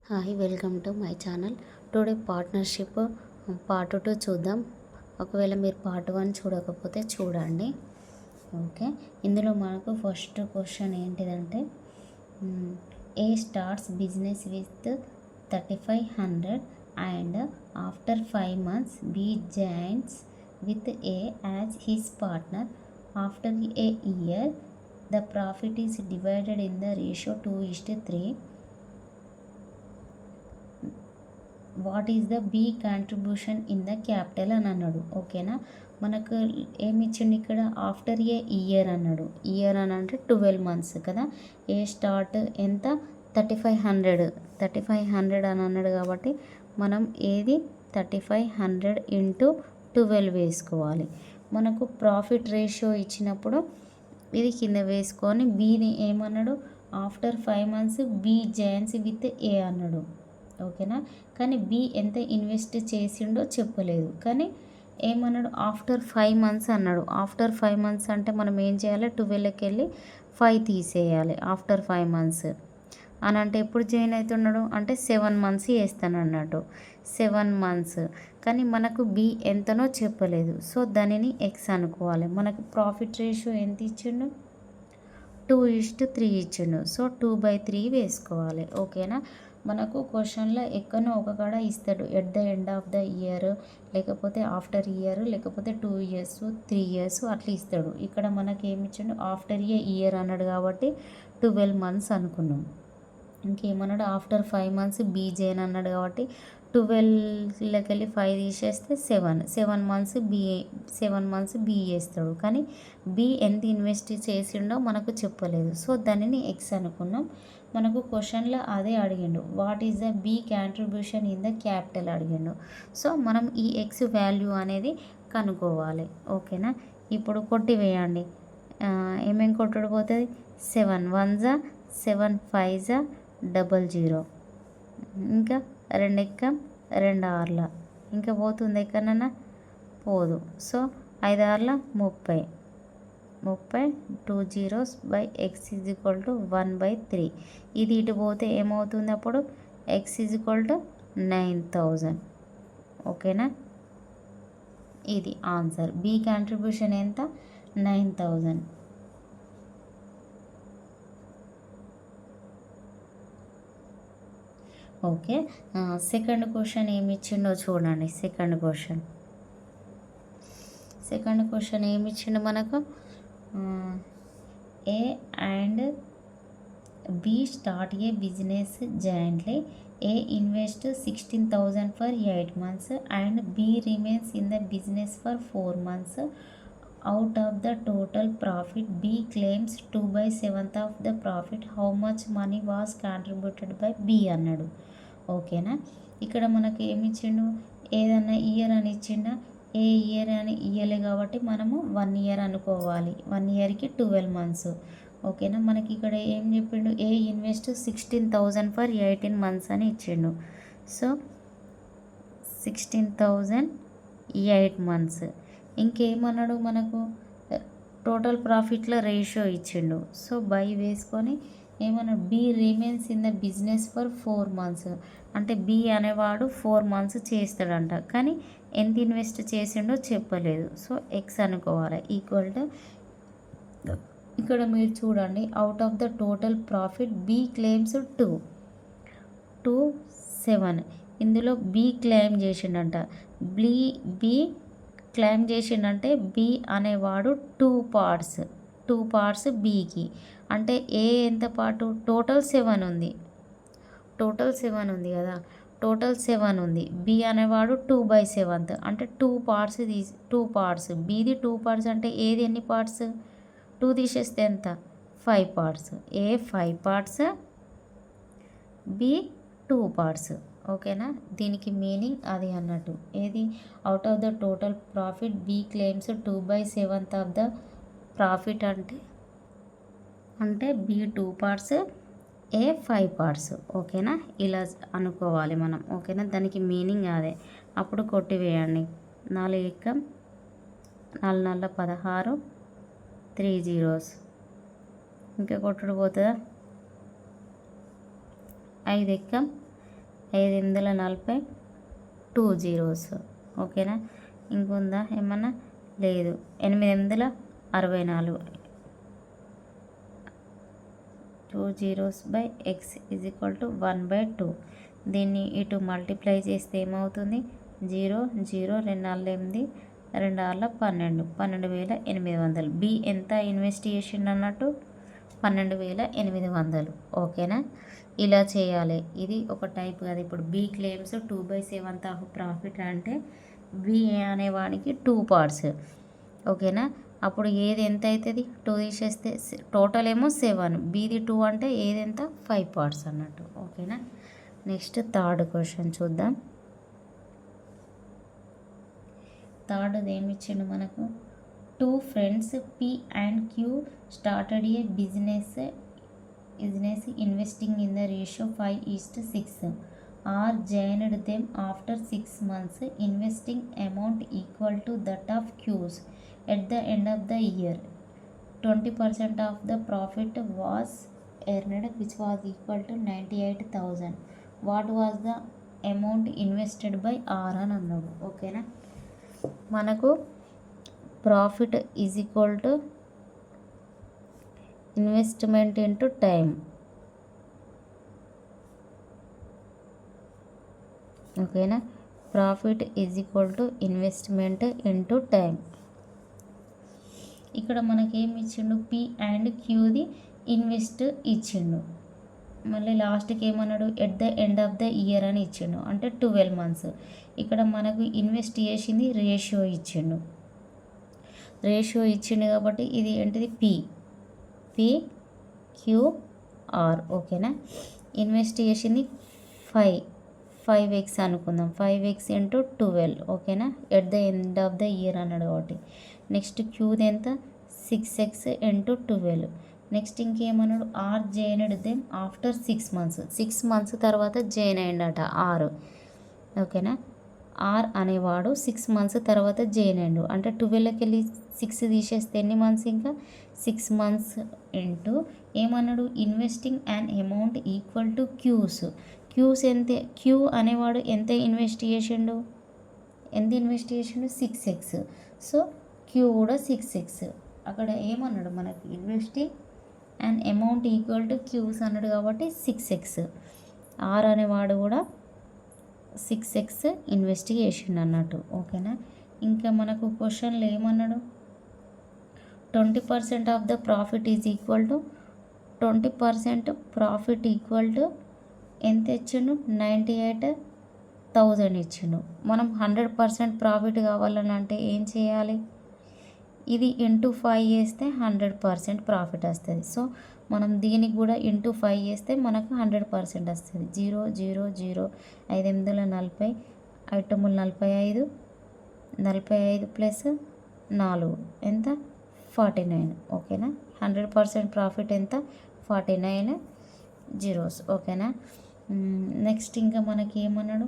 Hi welcome to my channel. Today partnership part 2 చూద్దాం. ఒకవేళ మీరు పార్ట్ 1 చూడకపోతే చూడండి. ఓకే, ఇందులో మనకు ఫస్ట్ క్వశ్చన్ ఏంటిదంటే a starts business with 3500 and after 5 months b joins with a as his partner. After a year the profit is divided in the ratio 2:3. What is the be contribution in the capital అని అన్నాడు. ఓకేనా, మనకు ఏమి ఇచ్చిండు ఇక్కడ after a year అన్నాడు. Year అని అంటే 12 months కదా. ఏ స్టార్ట్ ఎంత 3500 అని అన్నాడు కాబట్టి మనం ఏది 3500 ఇంటూ 12 వేసుకోవాలి. మనకు ప్రాఫిట్ రేషియో ఇచ్చినప్పుడు ఇది కింద వేసుకొని బీని ఏమన్నాడు after 5 months B joins with A అన్నాడు. ఓకేనా, కానీ బి ఎంత ఇన్వెస్ట్ చేసిండో చెప్పలేదు, కానీ ఏమన్నాడు ఆఫ్టర్ 5 months అన్నాడు. ఆఫ్టర్ 5 months అంటే మనం ఏం చేయాలి, 12కి వెళ్ళి 5 తీసేయాలి. ఆఫ్టర్ 5 months అని అంటే ఎప్పుడు జాయిన్ అవుతున్నాడు అంటే 7 months చేస్తాను అన్నట్టు. 7 months, కానీ మనకు బి ఎంతనో చెప్పలేదు. సో దానిని ఎక్స్ అనుకోవాలి. మనకు ప్రాఫిట్ రేషియో ఎంత ఇచ్చిండు 2:3 ఇచ్చిండు. సో 2/3 వేసుకోవాలి. ఓకేనా, మనకు క్వశ్చన్లో ఎక్కడో ఒక కాడ ఇస్తాడు at the end of the year, లేకపోతే ఆఫ్టర్ ఇయర్, లేకపోతే 2 years 3 years అట్లా ఇస్తాడు. ఇక్కడ మనకి ఏమి ఇచ్చాడు ఆఫ్టర్ ఏ ఇయర్ అన్నాడు కాబట్టి 12 months అనుకున్నాం. ఇంకేమన్నాడు ఆఫ్టర్ 5 months బీ జైన్ అన్నాడు కాబట్టి 12కి వెళ్ళి 5 తీసేస్తే 7 months బీ చేస్తాడు, కానీ బీ ఎంత ఇన్వెస్ట్ చేసిండో మనకు చెప్పలేదు. సో దానిని ఎక్స్ అనుకున్నాం. మనకు క్వశ్చన్లో అదే అడిగిండు, what is the be contribution in the capital అడిగిండు. సో మనం ఈ ఎక్స్ వాల్యూ అనేది కనుక్కోవాలి. ఓకేనా, ఇప్పుడు కొట్టివేయండి. ఏమేమి కొట్టుడు పోతుంది 7 1s 7 5s 00, ఇంకా 2 ఎక్కం 2 6, ఇంకా పోతుంది ఎక్కడన్నా పోదు. So 5 6 30, 2 zeros by X is equal to 1/3. ఇది ఇటు పోతే ఏమవుతుంది అప్పుడు ఎక్స్ ఈజ్ ఈక్వల్ టు 9000. ఓకేనా, ఇది ఆన్సర్. బి కాంట్రిబ్యూషన్ ఎంత 9000. ఓకే, సెకండ్ క్వశ్చన్ ఏమి ఇచ్చిండో చూడండి. సెకండ్ క్వశ్చన్ ఏమి ఇచ్చిండు మనకు, A and B start a business jointly. A invest 16,000 for 8 months and B remains in the business for 4 months. Out of the total profit B claims 2/7 of the profit. How much money was contributed by B అన్నాడు. ఓకేనా, ఇక్కడ మనకి ఏమి ఇచ్చిండు ఏదన్నా year అని ఇచ్చిండా, ఏ year అని ఇయ్యలే కాబట్టి మనము 1 year అనుకోవాలి. 1 yearకి 12 months. ఓకేనా, మనకి ఇక్కడ ఏం చెప్పిండు ఏ ఇన్వెస్ట్ 16,000 ఫర్ 18 months అని ఇచ్చిండు. So 16,000 8 months. ఇంకేమన్నాడు మనకు టోటల్ ప్రాఫిట్లో రేషియో ఇచ్చిండు. సో బై వేసుకొని ఏమన్నాడు b remains in the business for 4 months అంటే బి అనేవాడు 4 months చేస్తాడంట, కానీ ఎంత ఇన్వెస్ట్ చేసిండో చెప్పలేదు. సో ఎక్స్ అనుకోవాలి. ఈక్వల్ టు ఇక్కడ మీరు చూడండి out of the total profit B claims 2/7. ఇందులో బి క్లెయిమ్ చేసిండంట. బి క్లెయిమ్ చేసిండంటే బి అనేవాడు 2 parts బికి, అంటే ఏ ఎంత పాటు టోటల్ 7 ఉంది. టోటల్ 7 ఉంది కదా, టోటల్ 7 ఉంది. బి అనేవాడు 2/7 అంటే 2 parts. బిది 2 parts అంటే ఏది ఎన్ని పార్ట్స్ 2 తీసేస్తే ఎంత 5 parts. A 5 parts, B 2 parts. ఓకేనా, దీనికి మీనింగ్ అది అన్నట్టు. ఏది out of the total profit B claims 2/7 of the profit అంటే బి 2 parts ఏ 5 parts. ఓకేనా, ఇలా అనుకోవాలి మనం. ఓకేనా, దానికి మీనింగ్ అదే. అప్పుడు కొట్టివేయండి. 4 ఎక్కం 4 4 16, 3 zeros, ఇంకా కొట్టుడు పోతుందా 5 ఎక్కం 540 2 zeros. ఓకేనా, ఇంకుందా ఏమన్నా? లేదు. 864 2 zeros by x is equal to 1/2. దీన్ని ఇటు మల్టిప్లై చేస్తే ఏమవుతుంది? 0 0 2 8 2 12 12,800. బి ఎంత ఇన్వెస్ట్ చేసిండు అన్నట్టు? 12,800. ఓకేనా, ఇలా చేయాలి. ఇది ఒక టైప్ కదా. ఇప్పుడు బి క్లెయిమ్స్ 2/7 ఆఫ్ ప్రాఫిట్ అంటే బి అనేవానికి 2 పార్ట్స్. ఓకేనా, అప్పుడు ఏది ఎంత అవుతుంది? 2 తీసేస్తే టోటల్ ఏమో 7, బీది 2 అంటే ఏది ఎంత? 5 పార్ట్స్ అన్నట్టు. ఓకేనా, నెక్స్ట్ థర్డ్ క్వశ్చన్ చూద్దాం. థర్డ్ ఏమి ఇచ్చిండు మనకు? 2 friends P and Q started a business investing in the ratio 5:6. R joined them after 6 months, investing amount equal to that of Q's. At the end of the year, 20% of the profit was earned, which was equal to 98,000. What was the amount invested by R అని అన్నాడు. ఓకేనా, మనకు profit is equal to investment into time. ఓకేనా, profit is equal to investment into time. ఇక్కడ మనకేమి ఇచ్చిండు? P and క్యూది invest ఇచ్చిండు. మళ్ళీ లాస్ట్కి ఏమన్నాడు? At the end of the year అని ఇచ్చిండు, అంటే 12 months. ఇక్కడ మనకు ఇన్వెస్ట్ చేసింది రేషియో ఇచ్చిండు. రేషియో ఇచ్చిండు కాబట్టి ఇది ఏంటిది? PQR. ఓకేనా, ఇన్వెస్ట్ చేసింది 5x అనుకుందాం. 5x into 12. ఓకేనా, at the end of the year అన్నాడు కాబట్టి. నెక్స్ట్ క్యూది ఎంత? 6x into 12. నెక్స్ట్ ఇంకేమన్నాడు? R joined them after 6 months. 6 months తర్వాత జాయిన్ అయ్యిండట ఆర్. ఓకేనా, ఆర్ అనేవాడు 6 months తర్వాత జాయిన్ అయ్యిండు. అంటే 12కి వెళ్ళి 6 తీసేస్తే ఎన్ని మంత్స్? ఇంకా 6 months ఇంటూ ఏమన్నాడు? Investing and amount equal to Q's ఎంత? క్యూ అనేవాడు ఎంత ఇన్వెస్ట్ చేసిండు? 6x. సో క్యూ కూడా 6x. అక్కడ ఏమన్నాడు మనకి? Investing and amount equal to Q's అన్నాడు కాబట్టి 6x. ఆర్ అనేవాడు కూడా 6x ఇన్వెస్ట్ చేసిండు అన్నట్టు. ఓకేనా, ఇంకా మనకు క్వశ్చన్లో ఏమన్నాడు? 20% of the profit is equal to 20% profit equal to ఎంత ఇచ్చిండు? 98,000 ఇచ్చిండు. మనం 100% ప్రాఫిట్ కావాలని అంటే ఏం చేయాలి? ఇది ఇంటూ 5 చేస్తే 100% ప్రాఫిట్ వస్తుంది. సో మనం దీనికి కూడా ఇంటూ 5 చేస్తే మనకు 100% వస్తుంది. 0 0 0 5/840 5/45 45 ప్లస్ 4 ఎంత? 49. ఓకేనా, 100% ప్రాఫిట్ ఎంత? 49 zeros. ఓకేనా, నెక్స్ట్ ఇంకా మనకి ఏమన్నాడు?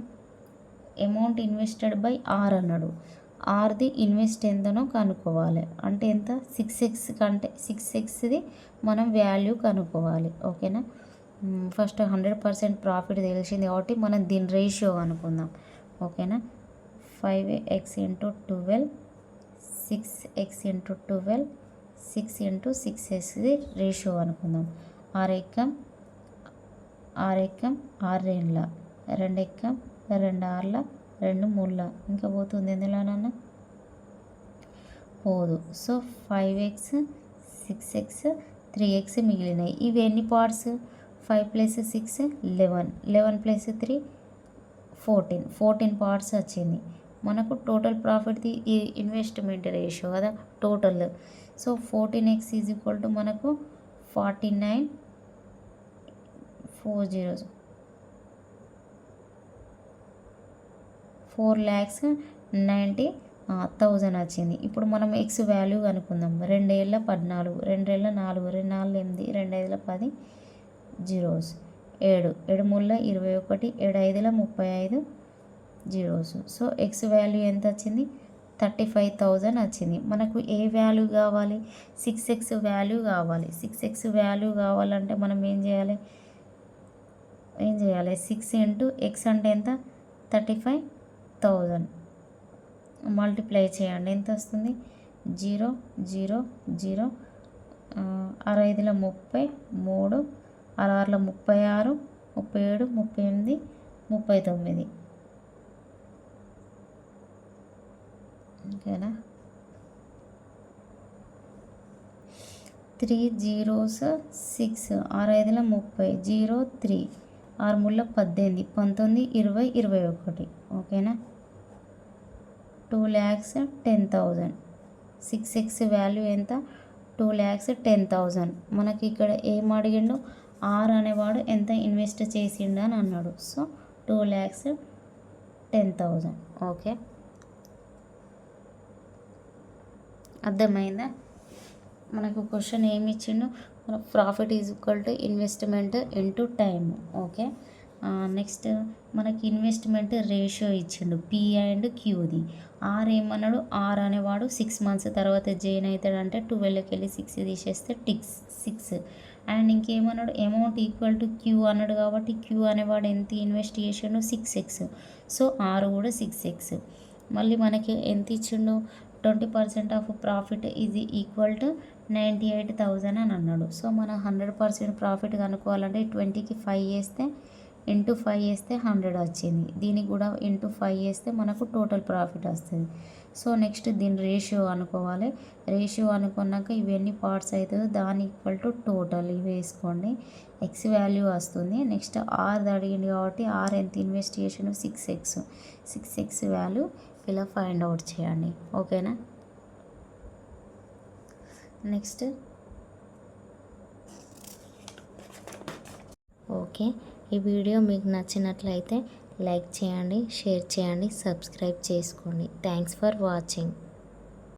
అమౌంట్ ఇన్వెస్టెడ్ బై ఆర్ అన్నాడు. ఆర్ది ఇన్వెస్ట్ ఎంతనో కనుక్కోవాలి. అంటే ఎంత? 6x కంటే 6xది మనం వాల్యూ కనుక్కోవాలి. ఓకేనా, ఫస్ట్ 100% ప్రాఫిట్ తెలిసింది కాబట్టి మనం దీని రేషియో అనుకుందాం. ఓకేనా, 5x into 12 6x into 12 6 into 6xది రేషియో అనుకుందాం. 6 ఎక్కం 6 2 ఎక్కం 2 6 2 3 ఇంకా పోతుంది ఎందులోనన్నా? పోదు. So 5x 6x 3x మిగిలినాయి. ఇవి ఎన్ని పార్ట్స్? 5 + 6 11 11 + 3 14 పార్ట్స్ వచ్చింది. మనకు టోటల్ ప్రాఫిట్ది ఈ ఇన్వెస్ట్మెంట్ రేషియో కదా total. So 14x is equal to మనకు 49 4 zeros 4,90,000 వచ్చింది. ఇప్పుడు మనం ఎక్స్ వాల్యూ కనుక్కుందాం. 2 ఏళ్ళ 14 2 ఏళ్ళ 4 2 4 8 2 5 10 zeros 7 7 3 21 7 5 35 zeros. So X value ఎంత వచ్చింది? 35,000 వచ్చింది. మనకు ఏ వాల్యూ కావాలి? 6x వాల్యూ కావాలి. 6x వాల్యూ కావాలంటే మనం ఏం చేయాలి? ఏం చేయాలి 6 ఇంటూ ఎక్స్ అంటే ఎంత 35,000 మల్టిప్లై చేయండి ఎంత వస్తుంది 0 0 0 65లో 30 3 66లో 36 37 38 39 ఓకేనా 3 zeros 6 65లో 30 0 3 6 3 18 19 20 21 ఓకేనా 2,10,000 6x వాల్యూ ఎంత 2,10,000 మనకి ఇక్కడ ఏం అడిగిండు ఆర్ అనేవాడు ఎంత ఇన్వెస్ట్ చేసిండు అని అన్నాడు సో 2,10,000 ఓకే అర్థమైందా మనకు క్వశ్చన్ ఏమి ఇచ్చిండు మన profit is equal to investment into time okay next మనకి ఇన్వెస్ట్మెంట్ రేషియో ఇచ్చిండు పి అండ్ క్యూది ఆర్ ఏమన్నాడు ఆర్ అనేవాడు 6 months తర్వాత జాయిన్ అవుతాడంటే 12కి వెళ్ళి 6 తీసేస్తే 6 అండ్ ఇంకేమన్నాడు అమౌంట్ ఈక్వల్ టు క్యూ అన్నాడు కాబట్టి క్యూ అనేవాడు ఎంత ఇన్వెస్ట్ చేసిండు 6x సో ఆర్ కూడా 6x మళ్ళీ మనకి ఎంత ఇచ్చిండు 20% of profit is equal to 98,000 అని అన్నాడు సో మనం 100% ప్రాఫిట్ కనుక్కోవాలంటే 20కి 5 వేస్తే ఇంటూ 5 వేస్తే 100 వచ్చింది దీనికి కూడా ఇంటూ 5 వేస్తే మనకు టోటల్ ప్రాఫిట్ వస్తుంది సో నెక్స్ట్ దీని రేషియో అనుకోవాలి రేషియో అనుకున్నాక ఇవన్నీ పార్ట్స్ అవుతుందో దాని ఈక్వల్ టు టోటల్ ఇవి వేసుకోండి ఎక్స్ వాల్యూ వస్తుంది నెక్స్ట్ ఆర్ అడిగింది కాబట్టి ఆర్ ఎంత ఇన్వెస్ట్ చేసాను 6x వాల్యూ ఇలా ఫైండ్ అవుట్ చేయండి ఓకేనా నెక్స్ట్ ఓకే ఈ వీడియో మీకు నచ్చినట్లయితే లైక్ చేయండి షేర్ చేయండి సబ్స్క్రైబ్ చేసుకోండి థ్యాంక్స్ ఫర్ వాచింగ్